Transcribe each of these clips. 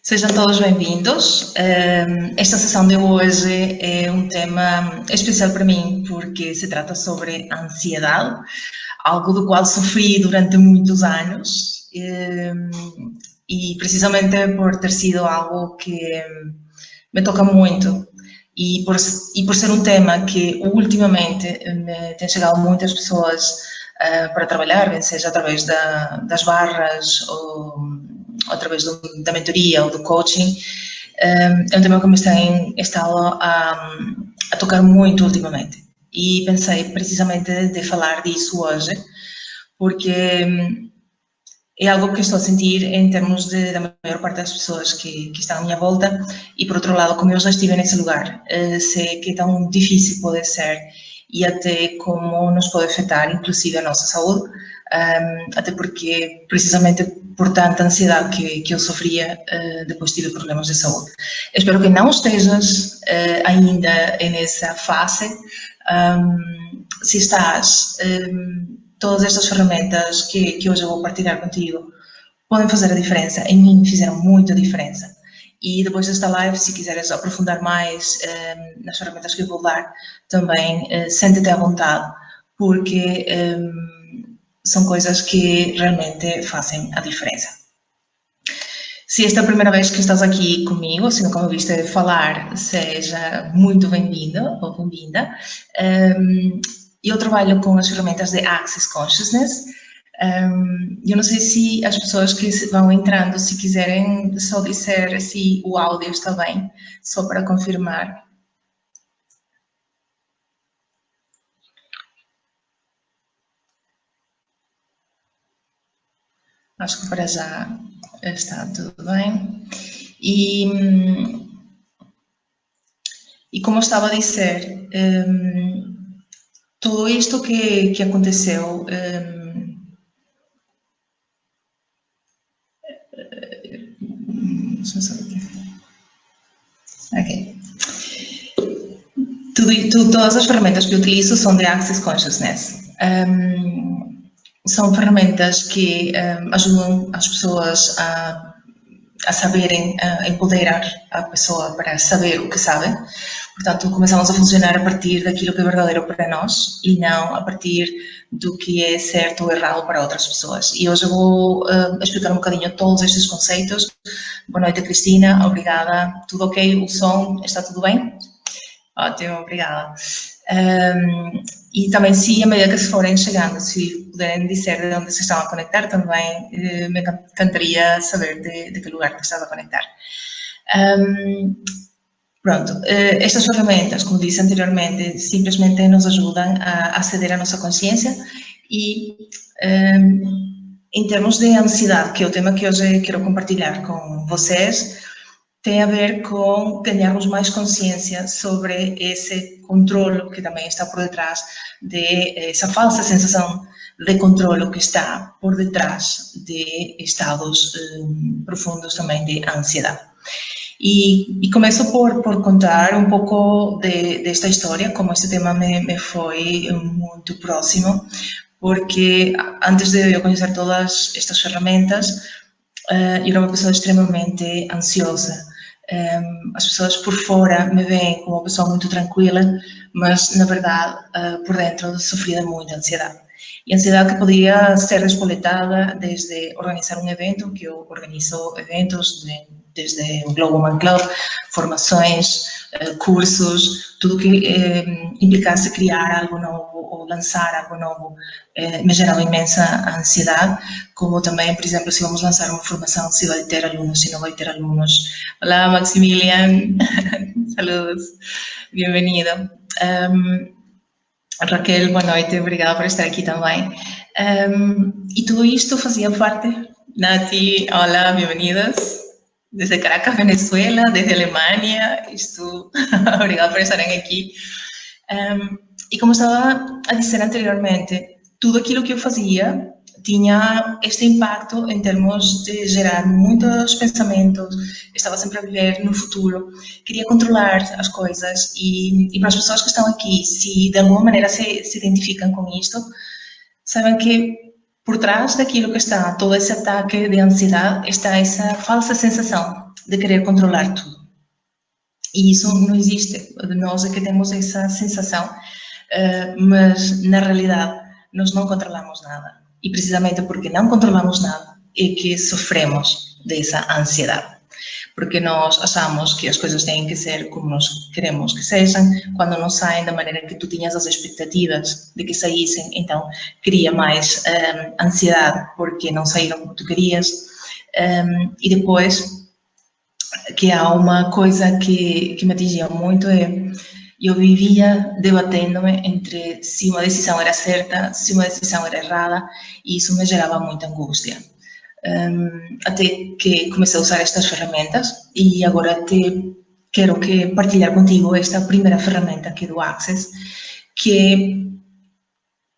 Sejam todos bem-vindos. Esta sessão de hoje é um tema especial para mim porque se trata sobre a ansiedade, algo do qual sofri durante muitos anos e precisamente por ter sido algo que me toca muito e por ser um tema que ultimamente me tem chegado muitas pessoas para trabalhar, bem seja através das barras ou através da mentoria ou do coaching, é um tema que me tem estado a tocar muito ultimamente. E pensei precisamente de falar disso hoje, porque é algo que estou a sentir em termos da maior parte das pessoas que estão à minha volta e, por outro lado, como eu já estive nesse lugar, sei que é tão difícil pode ser e até como nos pode afetar, inclusive, a nossa saúde, até porque, precisamente por tanta ansiedade que eu sofria, depois tive problemas de saúde. Espero que não estejas ainda nessa fase. Se estás... todas estas ferramentas que hoje eu vou partilhar contigo podem fazer a diferença. Em mim fizeram muita diferença. E depois desta live, se quiseres aprofundar mais nas ferramentas que eu vou dar, também sente-te à vontade, porque são coisas que realmente fazem a diferença. Se esta é a primeira vez que estás aqui comigo, se nunca me viste falar, seja muito bem-vindo ou bem-vinda. Eu trabalho com as ferramentas de Access Consciousness. Eu não sei se as pessoas que vão entrando, se quiserem só dizer se o áudio está bem, só para confirmar. Acho que para já está tudo bem. E como eu estava a dizer, tudo isto que aconteceu, todas as ferramentas que eu utilizo são de Access Consciousness. São ferramentas que ajudam as pessoas a saberem, a empoderar a pessoa para saber o que sabe. Portanto, começamos a funcionar a partir daquilo que é verdadeiro para nós e não a partir do que é certo ou errado para outras pessoas. E hoje eu vou explicar um bocadinho todos estes conceitos. Boa noite, Cristina. Obrigada. Tudo ok? O som está tudo bem? Ótimo, obrigada. E também, se à medida que se forem chegando, se puderem dizer de onde se estão a conectar, também me encantaria saber de que lugar te estás a conectar. Pronto, estas ferramentas, como disse anteriormente, simplesmente nos ajudam a aceder à nossa consciência e, em termos de ansiedade, que é o tema que hoje quero compartilhar com vocês, tem a ver com ganharmos mais consciência sobre esse controle que também está por detrás dessa falsa sensação de controle que está por detrás de estados profundos também de ansiedade. E começo por contar um pouco desta história, como este tema me foi muito próximo, porque antes de eu conhecer todas estas ferramentas, eu era uma pessoa extremamente ansiosa. As pessoas por fora me veem como uma pessoa muito tranquila, mas, na verdade, por dentro sofria de muita ansiedade. E ansiedade que podia ser despoletada desde organizar um evento, que eu organizo eventos desde o Global Man Club, formações, cursos, tudo que implicasse criar algo novo ou lançar algo novo me gerava imensa ansiedade, como também, por exemplo, se vamos lançar uma formação, se vai ter alunos, se não vai ter alunos. Olá, Maximilian, saludos, bem-vindo. Raquel, boa noite, obrigada por estar aqui também. E tudo isto fazia parte. Nati, hola, bem-vindas. Desde Caracas, Venezuela, desde Alemania, obrigada por estarem aqui. E como estava a dizer anteriormente, tudo aquilo que eu fazia tinha este impacto em termos de gerar muitos pensamentos, estava sempre a viver no futuro, queria controlar as coisas e para as pessoas que estão aqui, se de alguma maneira se identificam com isto, sabem que por trás daquilo que está todo esse ataque de ansiedade está essa falsa sensação de querer controlar tudo. E isso não existe. Nós é que temos essa sensação, mas na realidade nós não controlamos nada. E precisamente porque não controlamos nada é que sofremos dessa ansiedade. Porque nós achamos que as coisas têm que ser como nós queremos que sejam, quando não saem da maneira que tu tinhas as expectativas de que saíssem, então cria mais ansiedade porque não saíram como tu querias. E depois, que há uma coisa que me atingia muito, eu vivia debatendo-me entre se uma decisão era certa, se uma decisão era errada, e isso me gerava muita angústia. Até que comecei a usar estas ferramentas e agora quero partilhar contigo esta primeira ferramenta que é do Access, que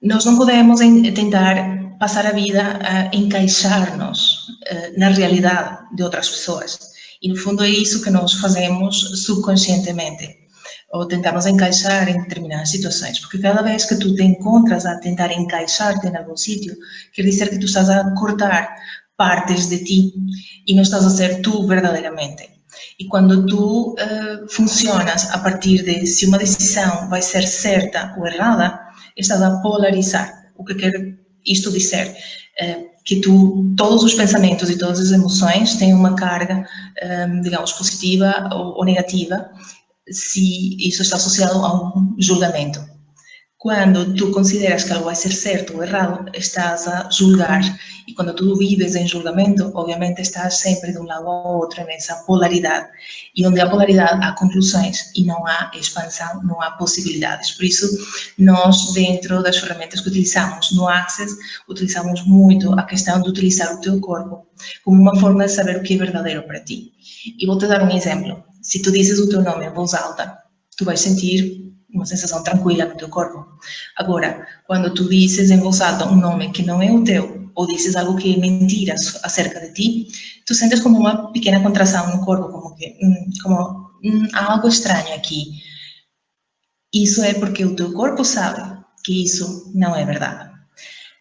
nós não podemos tentar passar a vida a encaixar-nos na realidade de outras pessoas. E, no fundo, é isso que nós fazemos subconscientemente, ou tentamos encaixar em determinadas situações, porque cada vez que tu te encontras a tentar encaixar-te em algum sítio, quer dizer que tu estás a cortar partes de ti e não estás a ser tu verdadeiramente. E quando tu funcionas a partir de se uma decisão vai ser certa ou errada, estás a polarizar. O que quer isto dizer? Que todos os pensamentos e todas as emoções têm uma carga, digamos, positiva ou negativa, se isso está associado a um julgamento. Quando tu consideras que algo vai ser certo ou errado, estás a julgar. E quando tu vives em julgamento, obviamente estás sempre de um lado ao outro nessa polaridade. E onde há polaridade, há conclusões e não há expansão, não há possibilidades. Por isso, nós, dentro das ferramentas que utilizamos no Access, utilizamos muito a questão de utilizar o teu corpo como uma forma de saber o que é verdadeiro para ti. E vou-te dar um exemplo. Se tu dizes o teu nome em voz alta, tu vais sentir uma sensação tranquila no teu corpo. Agora, quando tu dizes em voz alta um nome que não é o teu, ou dizes algo que é mentira acerca de ti, tu sentes como uma pequena contração no corpo, como que há algo estranho aqui. Isso é porque o teu corpo sabe que isso não é verdade.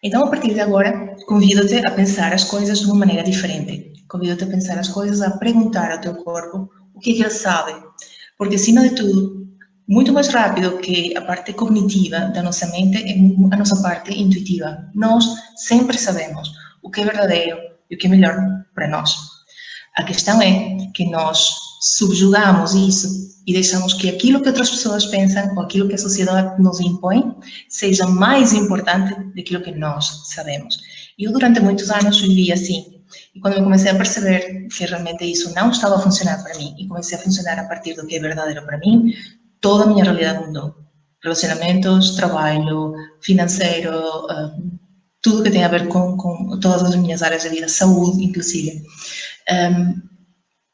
Então, a partir de agora, convido-te a pensar as coisas de uma maneira diferente. Convido-te a pensar as coisas, a perguntar ao teu corpo o que é que ele sabe. Porque, acima de tudo, muito mais rápido que a parte cognitiva da nossa mente é a nossa parte intuitiva. Nós sempre sabemos o que é verdadeiro e o que é melhor para nós. A questão é que nós subjugamos isso e deixamos que aquilo que outras pessoas pensam ou aquilo que a sociedade nos impõe seja mais importante daquilo que nós sabemos. Eu, durante muitos anos, vivi assim. E quando eu comecei a perceber que realmente isso não estava a funcionar para mim e comecei a funcionar a partir do que é verdadeiro para mim, toda a minha realidade mudou. Relacionamentos, trabalho, financeiro, tudo que tem a ver com todas as minhas áreas da vida, saúde, inclusive.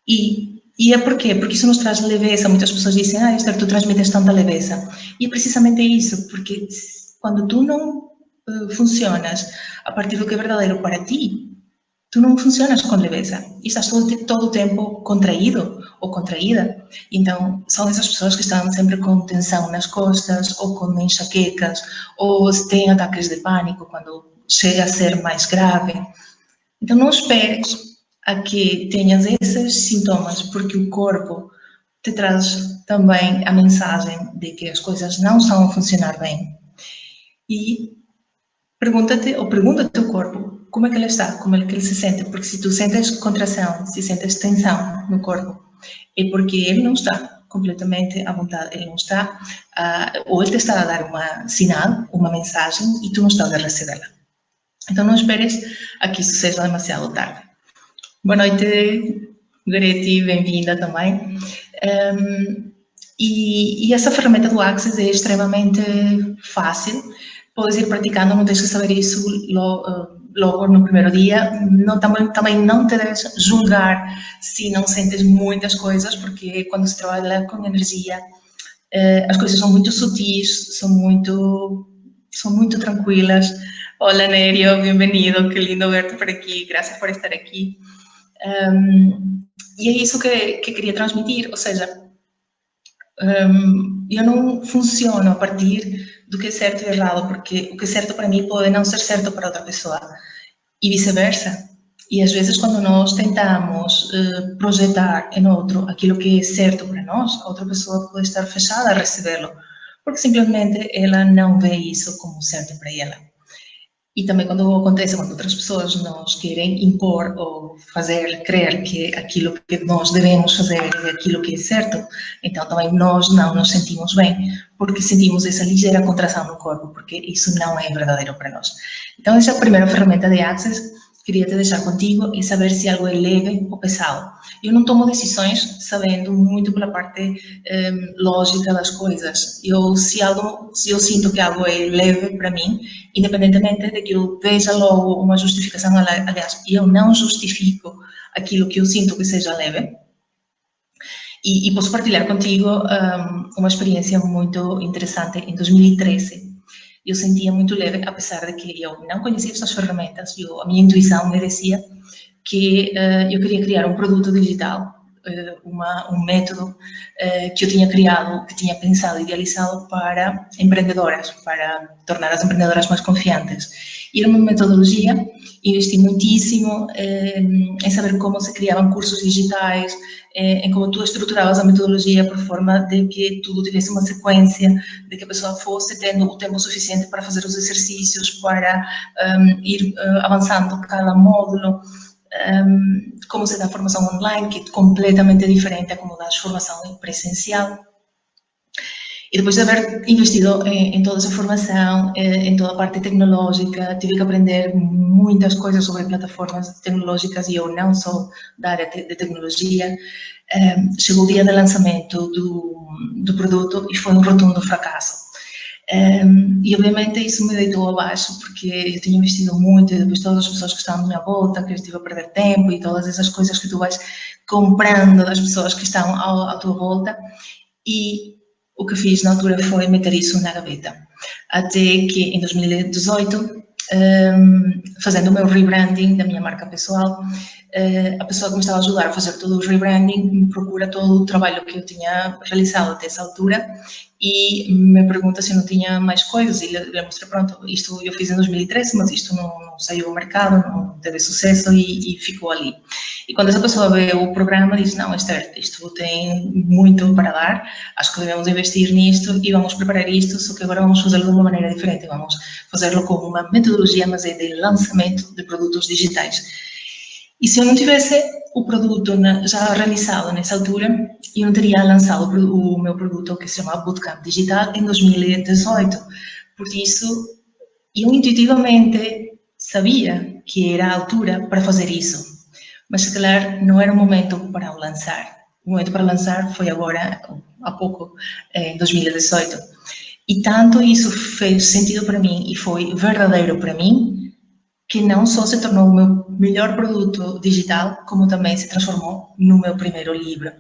E é porquê? Porque isso nos traz leveza. Muitas pessoas dizem, Esther, tu transmites tanta leveza. E é precisamente isso, porque quando tu não funcionas a partir do que é verdadeiro para ti, tu não funcionas com leveza e estás todo o tempo contraído ou contraída. Então, são essas pessoas que estão sempre com tensão nas costas ou com enxaquecas ou têm ataques de pânico quando chega a ser mais grave. Então, não esperes a que tenhas esses sintomas, porque o corpo te traz também a mensagem de que as coisas não estão a funcionar bem. E pergunta-te ou pergunta ao teu corpo como é que ele está, como é que ele se sente, porque se tu sentes contração, se sentes tensão no corpo, é porque ele não está completamente à vontade, ele não está, ou ele te está a dar uma sinal, uma mensagem, e tu não estás a recebê-la. Então não esperes a que isso seja demasiado tarde. Boa noite, Goreti, bem-vinda também. E essa ferramenta do Access é extremamente fácil. Podes ir praticando, não tens que saber isso logo no primeiro dia. Também não te deixes julgar se não sentes muitas coisas, porque quando se trabalha com energia, as coisas são muito sutis, são muito tranquilas. Olá, Nério, bem-vindo, que lindo verte por aqui, graças por estar aqui. E é isso que queria transmitir, ou seja, eu não funciono a partir do que é certo e errado, porque o que é certo para mim pode não ser certo para outra pessoa, e vice-versa. E às vezes quando nós tentamos projetar em outro aquilo que é certo para nós, a outra pessoa pode estar fechada a recebê-lo, porque simplesmente ela não vê isso como certo para ela. E também quando acontece, quando outras pessoas nos querem impor ou fazer crer que aquilo que nós devemos fazer é aquilo que é certo, então também nós não nos sentimos bem, porque sentimos essa ligeira contração no corpo, porque isso não é verdadeiro para nós. Então essa é a primeira ferramenta de Access que queria te deixar contigo e saber se algo é leve ou pesado. Eu não tomo decisões sabendo muito pela parte lógica das coisas. Se eu sinto que algo é leve para mim, independentemente de que eu veja logo uma justificação, aliás, eu não justifico aquilo que eu sinto que seja leve. E posso partilhar contigo uma experiência muito interessante. Em 2013, eu sentia muito leve, apesar de que eu não conhecia essas ferramentas. A minha intuição me dizia que eu queria criar um produto digital, um método que eu tinha criado, que tinha pensado, idealizado para empreendedoras, para tornar as empreendedoras mais confiantes. E era uma metodologia, investi muitíssimo em saber como se criavam cursos digitais, em como tu estruturavas a metodologia por forma de que tudo tivesse uma sequência, de que a pessoa fosse tendo o tempo suficiente para fazer os exercícios, para ir avançando cada módulo. Como se dá a formação online, que é completamente diferente a como dá a formação presencial. E depois de haver investido em toda essa formação, em toda a parte tecnológica, tive que aprender muitas coisas sobre plataformas tecnológicas e eu não sou da área de tecnologia. Chegou o dia do lançamento do produto e foi um rotundo fracasso. E obviamente isso me deitou abaixo porque eu tinha investido muito e depois todas as pessoas que estavam à minha volta, que eu estive a perder tempo e todas essas coisas que tu vais comprando das pessoas que estão à tua volta. E o que fiz na altura foi meter isso na gaveta. Até que em 2018, fazendo o meu rebranding da minha marca pessoal, a pessoa que me estava a ajudar a fazer todo o rebranding me procura todo o trabalho que eu tinha realizado até essa altura e me pergunta se eu não tinha mais coisas e lhe mostra, pronto, isto eu fiz em 2013, mas isto não saiu ao mercado, não teve sucesso e ficou ali. E quando essa pessoa vê o programa, diz, não, Esther, isto tem muito para dar, acho que devemos investir nisto e vamos preparar isto, só que agora vamos fazê-lo de uma maneira diferente, vamos fazê-lo como uma metodologia, mas é de lançamento de produtos digitais. E se eu não tivesse o produto já realizado nessa altura, eu não teria lançado o meu produto que se chama Bootcamp Digital em 2018. Por isso, eu intuitivamente sabia que era a altura para fazer isso, mas se calhar não era o momento para o lançar. O momento para lançar foi agora, há pouco, em 2018. E tanto isso fez sentido para mim e foi verdadeiro para mim, que não só se tornou o meu melhor produto digital, como também se transformou no meu primeiro livro,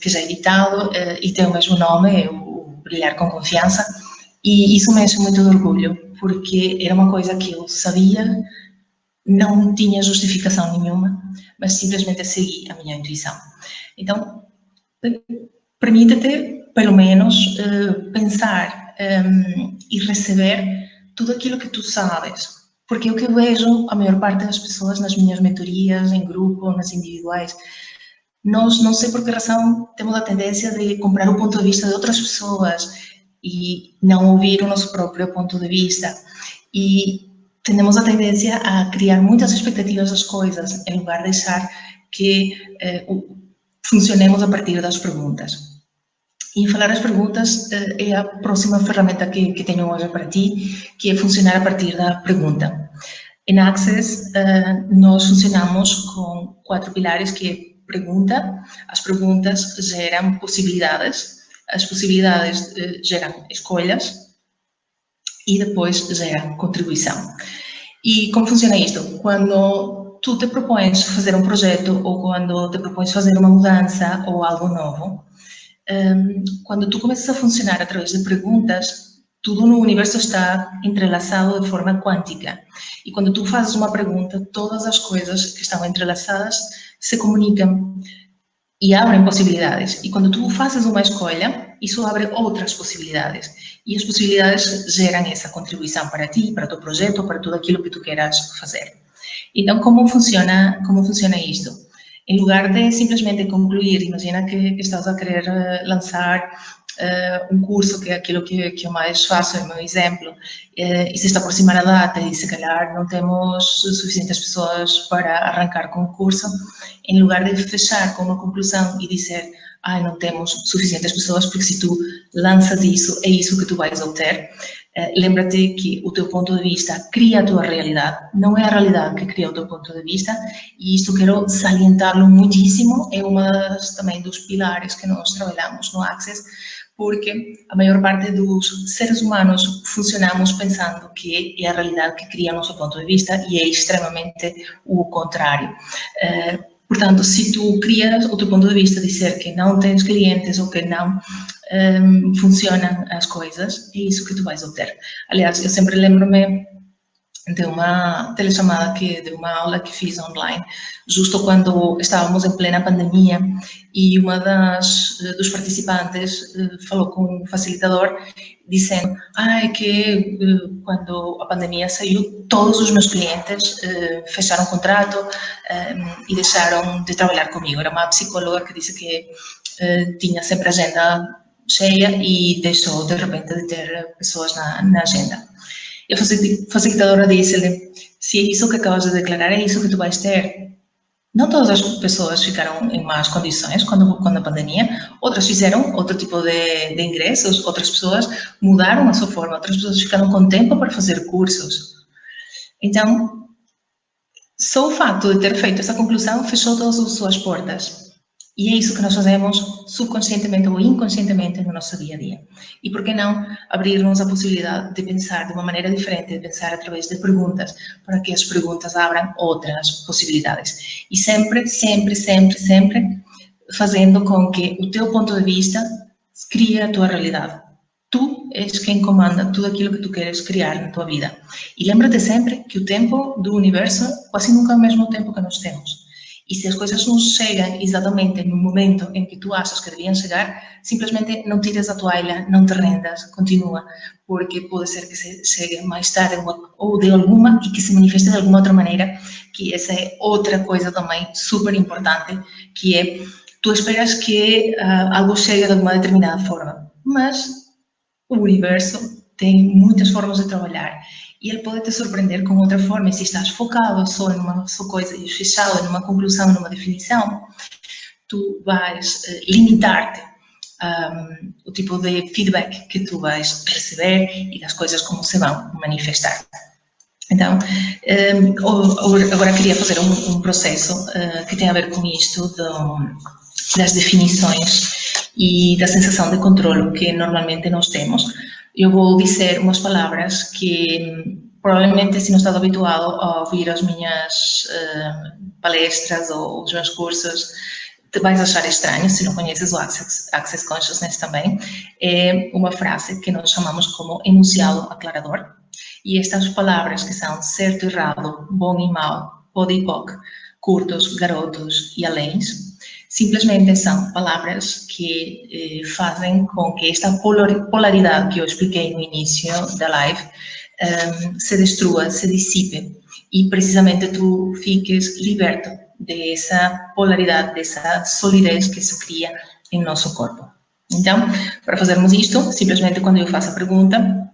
que já é editado e tem o mesmo nome, o Brilhar com Confiança, e isso me enche muito de orgulho, porque era uma coisa que eu sabia, não tinha justificação nenhuma, mas simplesmente segui a minha intuição. Então, permite-te, pelo menos, pensar e receber tudo aquilo que tu sabes. Porque o que eu vejo, a maior parte das pessoas nas minhas mentorias, em grupo, nas individuais, nós, não sei por que razão, temos a tendência de comprar o ponto de vista de outras pessoas e não ouvir o nosso próprio ponto de vista. E temos a tendência a criar muitas expectativas das coisas, em lugar de deixar que funcionemos a partir das perguntas. E falar as perguntas é a próxima ferramenta que tenho hoje para ti, que é funcionar a partir da pergunta. Em Access, nós funcionamos com 4 pilares, que é pergunta, as perguntas geram possibilidades, as possibilidades geram escolhas e depois geram contribuição. E como funciona isto? Quando tu te propões fazer um projeto ou quando te propões fazer uma mudança ou algo novo, quando tu começas a funcionar através de perguntas, tudo no universo está entrelaçado de forma quântica. E quando tu fazes uma pergunta, todas as coisas que estão entrelaçadas se comunicam e abrem possibilidades. E quando tu fazes uma escolha, isso abre outras possibilidades. E as possibilidades geram essa contribuição para ti, para o teu projeto, para tudo aquilo que tu queiras fazer. Então, como funciona isto? Em lugar de simplesmente concluir, imagina que estás a querer lançar um curso, que é aquilo que eu mais faço, é o meu exemplo, e se está a aproximar a data e se calhar não temos suficientes pessoas para arrancar com o curso, em lugar de fechar com uma conclusão e dizer não temos suficientes pessoas, porque se tu lanças isso, é isso que tu vais obter. Lembra-te que o teu ponto de vista cria a tua realidade, não é a realidade que cria o teu ponto de vista, e isto quero salientar-lo muitíssimo, é também dos pilares que nós trabalhamos no Access, porque a maior parte dos seres humanos funcionamos pensando que é a realidade que cria o nosso ponto de vista e é extremamente o contrário. Portanto, se tu crias o teu ponto de vista, dizer que não tens clientes ou que não funcionam as coisas, é isso que tu vais obter. Aliás, eu sempre lembro-me de uma telechamada, de uma aula que fiz online, justo quando estávamos em plena pandemia, e uma dos participantes falou com um facilitador, dizendo que quando a pandemia saiu, todos os meus clientes fecharam contrato e deixaram de trabalhar comigo. Era uma psicóloga que disse que tinha sempre a agenda cheia e deixou, de repente, de ter pessoas na agenda. E a facilitadora disse-lhe, se é isso que acabas de declarar, é isso que tu vais ter. Não todas as pessoas ficaram em más condições quando a pandemia, outras fizeram outro tipo de ingressos, outras pessoas mudaram a sua forma, outras pessoas ficaram com tempo para fazer cursos. Então, só o facto de ter feito essa conclusão fechou todas as suas portas. E é isso que nós fazemos subconscientemente ou inconscientemente no nosso dia a dia. E por que não abrir-nos a possibilidade de pensar de uma maneira diferente, de pensar através de perguntas, para que as perguntas abram outras possibilidades. E sempre, sempre, sempre, sempre fazendo com que o teu ponto de vista crie a tua realidade. Tu és quem comanda tudo aquilo que tu queres criar na tua vida. E lembra-te sempre que o tempo do universo quase nunca é o mesmo tempo que nós temos. E se as coisas não chegam exatamente no momento em que tu achas que deviam chegar, simplesmente não tires a toalha, não te rendas, continua, porque pode ser que chegue mais tarde ou de alguma e que se manifeste de alguma outra maneira, que essa é outra coisa também super importante, que é, tu esperas que algo chegue de alguma determinada forma, mas o universo tem muitas formas de trabalhar. E ele pode te surpreender com outra forma. E se estás focado só numa só coisa e fechado numa conclusão, numa definição, tu vais limitar-te o tipo de feedback que tu vais receber e das coisas como se vão manifestar. Então, agora queria fazer um processo que tem a ver com isto das definições e da sensação de controle que normalmente nós temos. Eu vou dizer umas palavras que provavelmente, se não estás habituado a ouvir as minhas palestras ou os meus cursos, te vais achar estranho, se não conheces o Access Consciousness também. É uma frase que nós chamamos como enunciado aclarador. E estas palavras que são certo e errado, bom e mau, pode e poc, curtos, garotos e aléns, simplesmente são palavras que fazem com que esta polaridade que eu expliquei no início da live se destrua, se dissipe e precisamente tu fiques liberto dessa polaridade, dessa solidez que se cria em nosso corpo. Então, para fazermos isto, simplesmente quando eu faço a pergunta,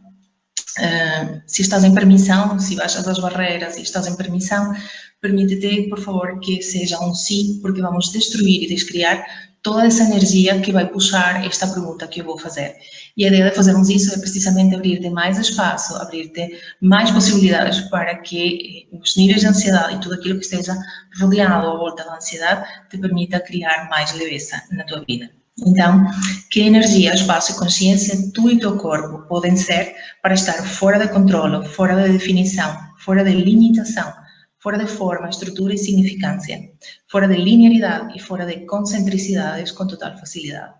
se estás em permissão, se baixas as barreiras e estás em permissão, permite-te, por favor, que seja um sim, porque vamos destruir e descriar toda essa energia que vai puxar esta pergunta que eu vou fazer. E a ideia de fazermos isso é precisamente abrir-te mais espaço, abrir-te mais possibilidades para que os níveis de ansiedade e tudo aquilo que esteja rodeado à volta da ansiedade te permita criar mais leveza na tua vida. Então, que energia, espaço e consciência tu e teu corpo podem ser para estar fora de controle, fora de definição, fora de limitação, fora de forma, estrutura e significância, fora de linearidade e fora de concentricidades com total facilidade.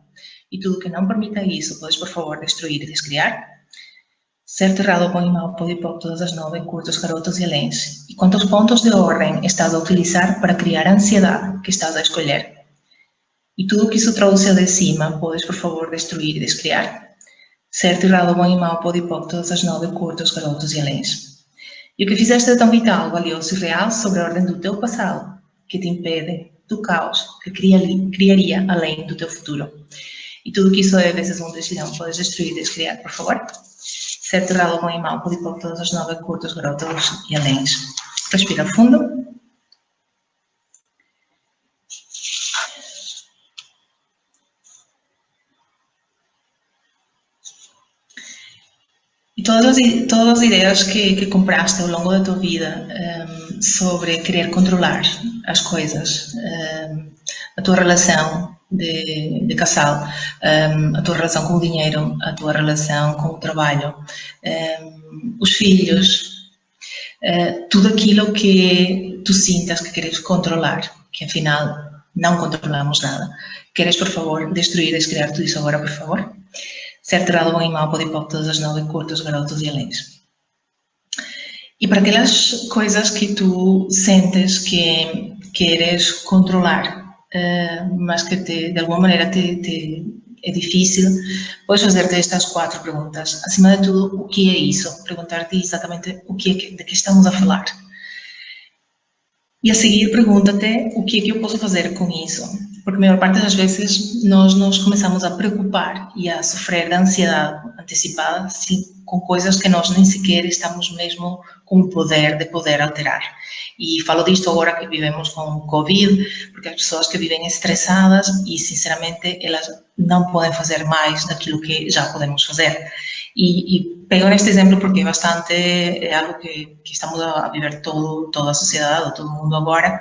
E tudo que não permita isso, podes, por favor, destruir e descriar? Certo, errado, bom e mau, pode e pouco, todas as 9, curtos, garotos e aléns. E quantos pontos de ordem estás a utilizar para criar a ansiedade que estás a escolher? E tudo que isso trouxe de cima, podes, por favor, destruir e descriar? Certo, errado, bom e mau, pode e pouco, todas as 9, curtos, garotos e aléns. E o que fizeste de tão vital, valioso e real sobre a ordem do teu passado, que te impede do caos que criaria além do teu futuro. E tudo que isso é vezes um decisão, podes destruir e descriar, por favor. Ser terrado com animal pode ir por todas as 9 curtas, grotas e aléns. Respira fundo. E todas as ideias que compraste ao longo da tua vida sobre querer controlar as coisas, a tua relação de casal, a tua relação com o dinheiro, a tua relação com o trabalho, os filhos, tudo aquilo que tu sintas que queres controlar, que afinal não controlamos nada. Queres, por favor, destruir e descriar tudo isso agora, por favor? Ser terrado bom e mau pode ir para todas as 9 curtas, garotos e aléns. E para aquelas coisas que tu sentes que queres controlar, mas que de alguma maneira é difícil, podes fazer-te estas 4 perguntas. Acima de tudo, o que é isso? Perguntar-te exatamente de que estamos a falar. E a seguir, pergunta-te o que é que eu posso fazer com isso. Porque a maior parte das vezes nós nos começamos a preocupar e a sofrer de ansiedade antecipada com coisas que nós nem sequer estamos mesmo com o poder de poder alterar. E falo disto agora que vivemos com o Covid, porque as pessoas que vivem estressadas e, sinceramente, elas não podem fazer mais daquilo que já podemos fazer. E pego neste exemplo porque é algo que estamos a viver toda a sociedade, todo o mundo agora,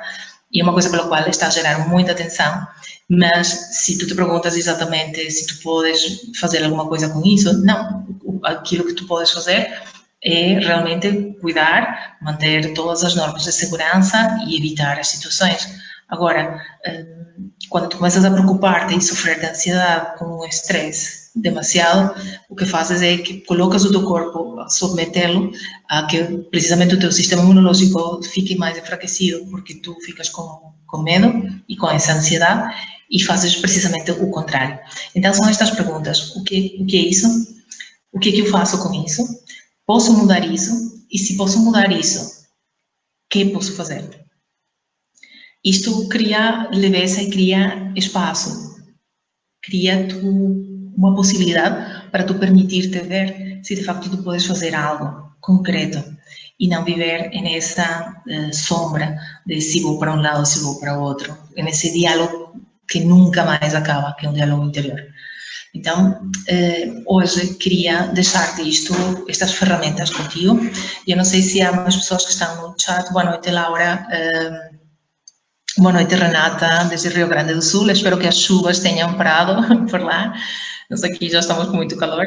e é uma coisa pela qual está a gerar muita atenção, mas se tu te perguntas exatamente se tu podes fazer alguma coisa com isso, não. Aquilo que tu podes fazer é realmente cuidar, manter todas as normas de segurança e evitar as situações. Agora, quando tu começas a preocupar-te e sofrer de ansiedade com um estresse demasiado, o que fazes é que colocas o teu corpo a submetê-lo a que precisamente o teu sistema imunológico fique mais enfraquecido, porque tu ficas com medo e com essa ansiedade e fazes precisamente o contrário. Então, são estas perguntas. O que é isso? O que é que eu faço com isso? Posso mudar isso? E se posso mudar isso, o que posso fazer? Isto cria leveza e cria espaço. Cria uma possibilidade para tu permitir-te ver se de facto tu podes fazer algo concreto e não viver nessa sombra de se vou para um lado, se vou para o outro, nesse diálogo que nunca mais acaba, que é um diálogo interior. Então, hoje queria deixar-te estas ferramentas contigo. Eu não sei se há mais pessoas que estão no chat. Boa noite, Laura. Boa noite, Renata, desde Rio Grande do Sul. Espero que as chuvas tenham parado por lá. Nós aqui já estamos com muito calor.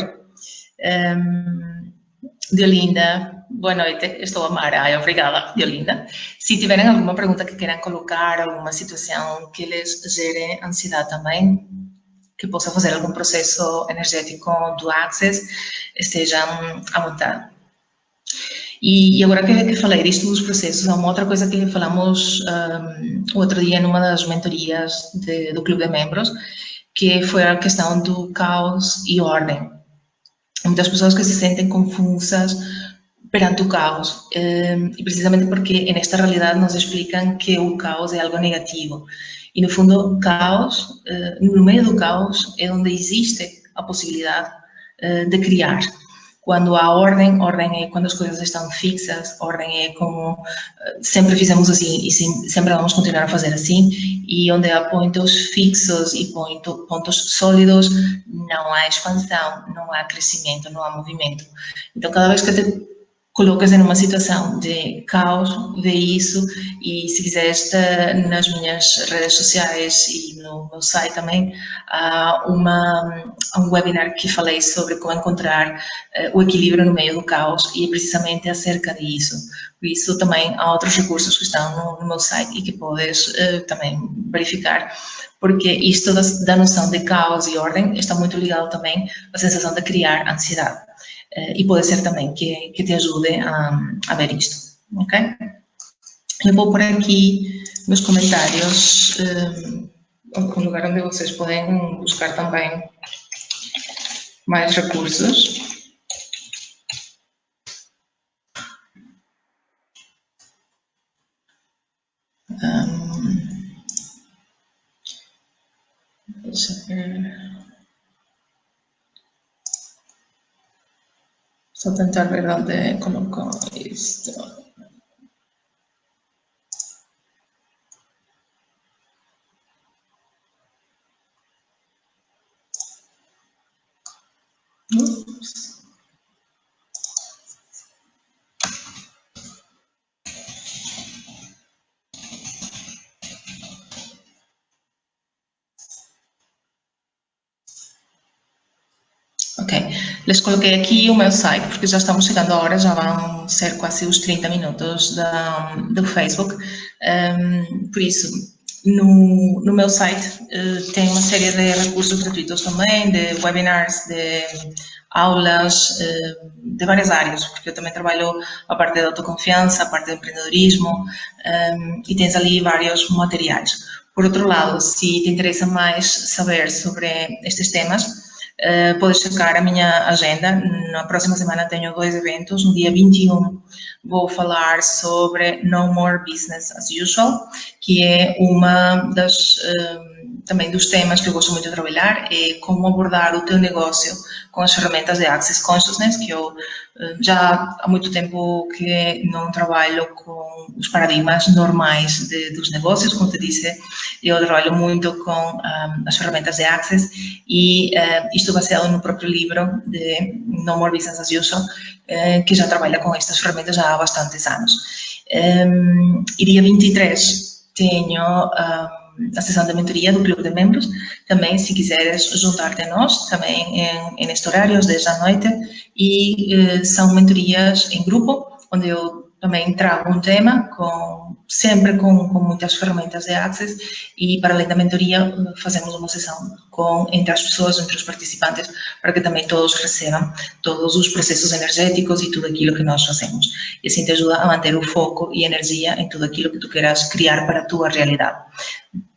Diolinda, boa noite. Estou a amar. Ai, obrigada, Diolinda. Se tiverem alguma pergunta que queiram colocar, alguma situação que lhes gere ansiedade também, que possa fazer algum processo energético do Access, estejam à vontade. E agora que falei disto dos processos, há uma outra coisa que falamos o outro dia numa das mentorias do Clube de Membros, que foi a questão do caos e ordem. Muitas pessoas que se sentem confusas perante o caos, e precisamente porque nesta realidade nos explicam que o caos é algo negativo. E no fundo, caos, no meio do caos é onde existe a possibilidade de criar. Quando há ordem é quando as coisas estão fixas, ordem é como sempre fizemos assim e sempre vamos continuar a fazer assim, e onde há pontos fixos e pontos sólidos, não há expansão, não há crescimento, não há movimento. Então, cada vez que te colocas em uma situação de caos, vê isso, e se quiseres, nas minhas redes sociais e no meu site também, há um webinar que falei sobre como encontrar o equilíbrio no meio do caos, e é precisamente acerca disso. Por isso, também há outros recursos que estão no meu site e que podes também verificar, porque isto da noção de caos e ordem está muito ligado também à sensação de criar ansiedade. E pode ser também que te ajude a ver isto, ok? Eu vou por aqui nos comentários um lugar onde vocês podem buscar também mais recursos. Deixa eu ver. Só tentar ver onde colocou isto. Ups. Ok, les coloquei aqui o meu site, porque já estamos chegando a hora, já vão ser quase os 30 minutos do Facebook. Por isso, no meu site tem uma série de recursos gratuitos também, de webinars, de aulas, de várias áreas, porque eu também trabalho a parte de autoconfiança, a parte de empreendedorismo, e tens ali vários materiais. Por outro lado, se te interessa mais saber sobre estes temas, podes checar a minha agenda. Na próxima semana tenho 2 eventos. No dia 21 vou falar sobre No More Business as Usual, que é uma das também dos temas que eu gosto muito de trabalhar, é como abordar o teu negócio com as ferramentas de Access Consciousness, que eu já há muito tempo que não trabalho com os paradigmas normais dos negócios, como te disse, eu trabalho muito com as ferramentas de Access e isto baseado no próprio livro de No More Business as Usual, que já trabalha com estas ferramentas já há bastantes anos. E dia 23 tenho a sessão de mentoria do Clube de Membros. Também, se quiseres juntar-te a nós, também neste horário, às 10 da noite, e são mentorias em grupo, onde eu também trago um tema, sempre com muitas ferramentas de Access, e para além da mentoria, fazemos uma sessão entre as pessoas, entre os participantes, para que também todos recebam todos os processos energéticos e tudo aquilo que nós fazemos. E assim te ajuda a manter o foco e energia em tudo aquilo que tu queiras criar para a tua realidade.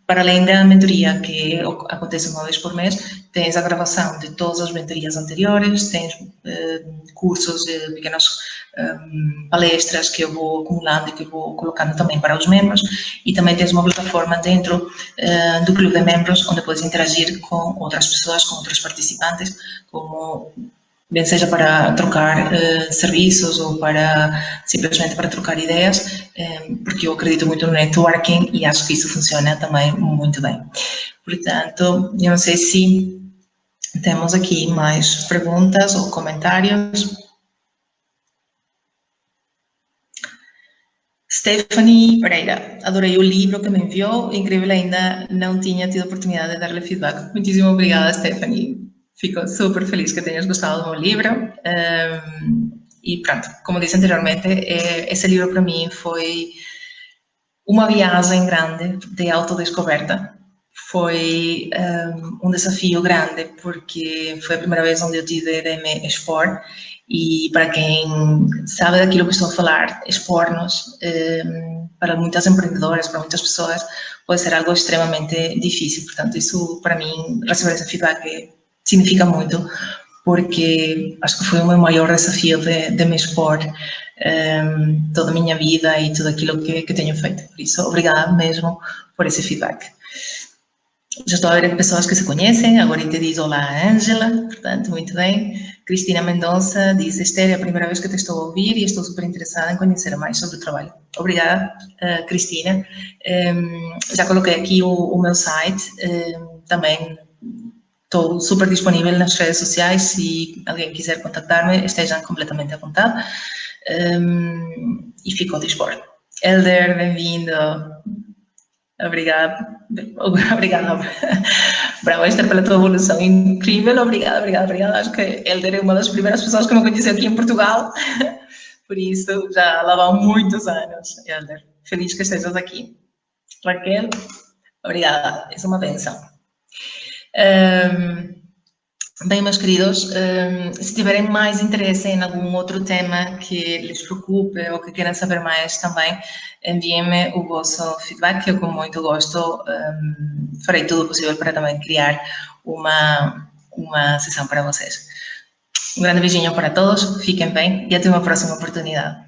Para além da mentoria, que acontece uma vez por mês, tens a gravação de todas as mentorias anteriores, tens cursos de pequenas palestras que eu vou acumulando e que eu vou colocando também para os membros, e também tens uma plataforma dentro do Clube de Membros, onde podes interagir com outras pessoas, com outros participantes, como bem seja para trocar serviços ou para simplesmente para trocar ideias, porque eu acredito muito no networking e acho que isso funciona também muito bem. Portanto, eu não sei se temos aqui mais perguntas ou comentários. Stephanie Pereira, adorei o livro que me enviou, incrível, ainda não tinha tido a oportunidade de dar-lhe feedback. Muitíssimo obrigada, Stephanie. Fico super feliz que tenhas gostado do meu livro. E pronto, como disse anteriormente, esse livro para mim foi uma viagem grande de autodescoberta. Foi um desafio grande, porque foi a primeira vez onde eu tive de me expor, e para quem sabe daquilo que estou a falar, expor-nos para muitas empreendedoras, para muitas pessoas, pode ser algo extremamente difícil. Portanto, isso para mim, receber esse feedback significa muito, porque acho que foi o meu maior desafio de me expor toda a minha vida e tudo aquilo que tenho feito. Por isso, obrigada mesmo por esse feedback. Já estou a ver pessoas que se conhecem. Agora te diz olá, Ângela, portanto, muito bem. Cristina Mendonça diz: Esther, é a primeira vez que te estou a ouvir e estou super interessada em conhecer mais sobre o trabalho. Obrigada, Cristina. Já coloquei aqui o meu site, também estou super disponível nas redes sociais. Se alguém quiser contactar-me, estejam completamente à vontade. E fico a dispor. Helder, bem-vindo. Obrigada. Obrigada, bravo, Esther, pela tua evolução incrível. Obrigada. Acho que Helder é uma das primeiras pessoas que me conheceu aqui em Portugal. Por isso, já lá vão muitos anos, Helder. Feliz que estejas aqui. Raquel, obrigada. É uma benção. Bem, meus queridos, se tiverem mais interesse em algum outro tema que lhes preocupe ou que queiram saber mais também, enviem-me o vosso feedback, que eu com muito gosto farei tudo o possível para também criar uma sessão para vocês. Um grande beijinho para todos, fiquem bem e até uma próxima oportunidade.